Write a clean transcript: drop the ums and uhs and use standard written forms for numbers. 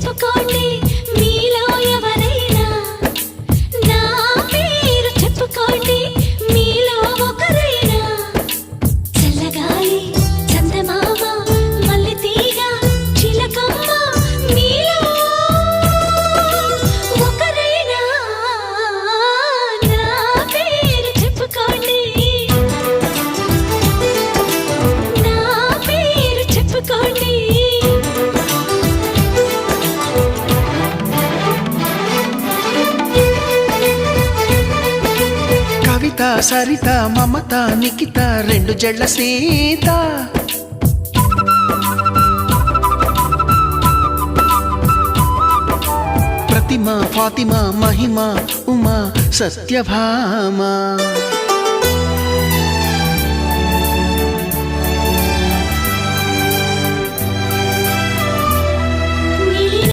చెప్పుకోండి మీలో ఎవరైనా, నా పేరు చెప్పుకోండి మీలో ఒకరైనా. చల్లగాలి చందమామ మల్లెతీగ చిలకమ్మ మీలో ఒకరైనా, నా పేరు చెప్పుకోండి, నా పేరు చెప్పుకోండి. కవిత సరిత మమత నిఖిత రెండు జళ్ళ సీత, ప్రతిమ ఫాతిమా మహిమ ఉమా సత్యభామ.